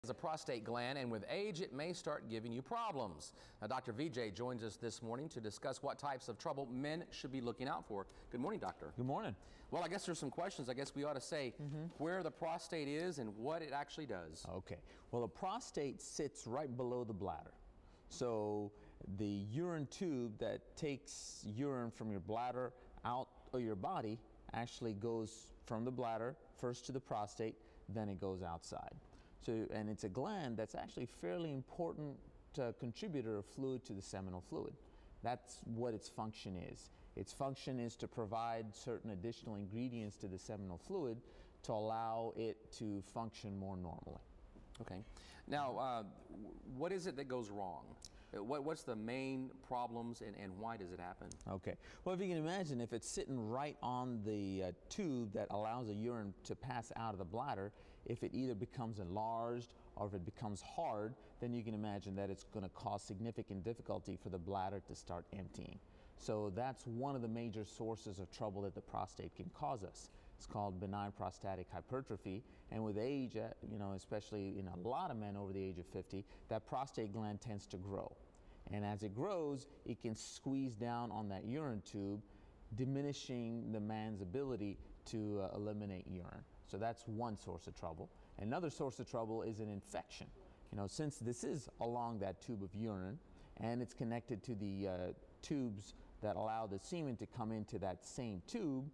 A prostate gland, and with age it may start giving you problems. Now Dr. VJ joins us this morning to discuss what types of trouble men should be looking out for. Good morning, doctor. Good morning. Well, I guess there's some questions. I guess we ought to say where the prostate is and what it actually does. Okay. Well, the prostate sits right below the bladder. So the urine tube that takes urine from your bladder out of your body actually goes from the bladder first to the prostate, then it goes outside. So, and it's a gland that's actually a fairly important contributor of fluid to the seminal fluid. That's what its function is. Its function is to provide certain additional ingredients to the seminal fluid to allow it to function more normally. Okay. Now, what is it that goes wrong? What's the main problems and why does it happen? Okay. Well, if you can imagine, if it's sitting right on the tube that allows the urine to pass out of the bladder, if it either becomes enlarged or if it becomes hard, then you can imagine that it's going to cause significant difficulty for the bladder to start emptying. So that's one of the major sources of trouble that the prostate can cause us. It's called benign prostatic hypertrophy, and with age, especially in a lot of men over the age of 50, that prostate gland tends to grow. And as it grows, it can squeeze down on that urine tube, diminishing the man's ability to eliminate urine. So that's one source of trouble. Another source of trouble is an infection. Since this is along that tube of urine, and it's connected to the tubes that allow the semen to come into that same tube,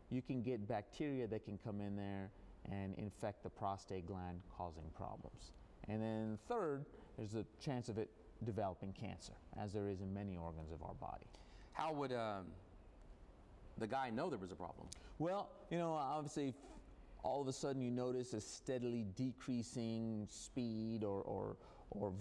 you can get bacteria that can come in there and infect the prostate gland, causing problems. And then third, there's a chance of it developing cancer, as there is in many organs of our body. How would the guy know there was a problem? Well, obviously, all of a sudden you notice a steadily decreasing speed or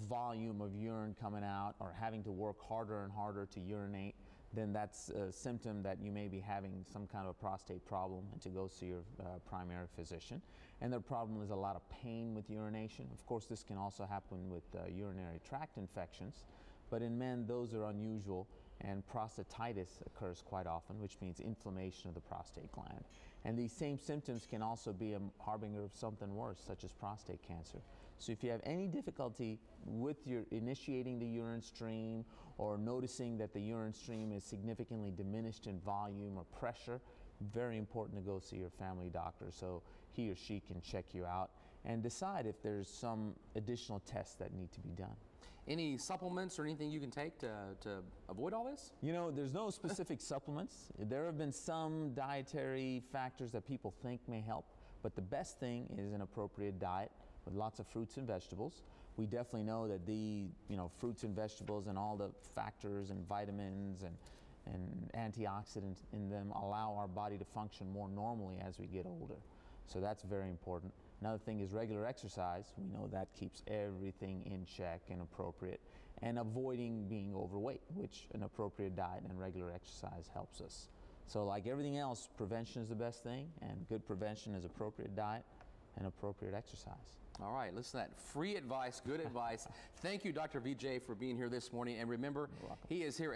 volume of urine coming out, or having to work harder and harder to urinate, then that's a symptom that you may be having some kind of a prostate problem, and to go see your primary physician. And the problem is a lot of pain with urination. Of course, this can also happen with urinary tract infections, but in men those are unusual, and prostatitis occurs quite often, which means inflammation of the prostate gland. And these same symptoms can also be a harbinger of something worse, such as prostate cancer. So if you have any difficulty with your initiating the urine stream, or noticing that the urine stream is significantly diminished in volume or pressure, very important to go see your family doctor so he or she can check you out and decide if there's some additional tests that need to be done. Any supplements or anything you can take to avoid all this? There's no specific supplements. There have been some dietary factors that people think may help, but the best thing is an appropriate diet with lots of fruits and vegetables. We definitely know that the fruits and vegetables and all the factors and vitamins and antioxidants in them allow our body to function more normally as we get older. So that's very important. Another thing is regular exercise. We know that keeps everything in check and appropriate, and avoiding being overweight, which an appropriate diet and regular exercise helps us. So like everything else, prevention is the best thing, and good prevention is appropriate diet and appropriate exercise. All right, listen to that. Free advice, good advice. Thank you, Dr. VJ, for being here this morning. And remember, he is here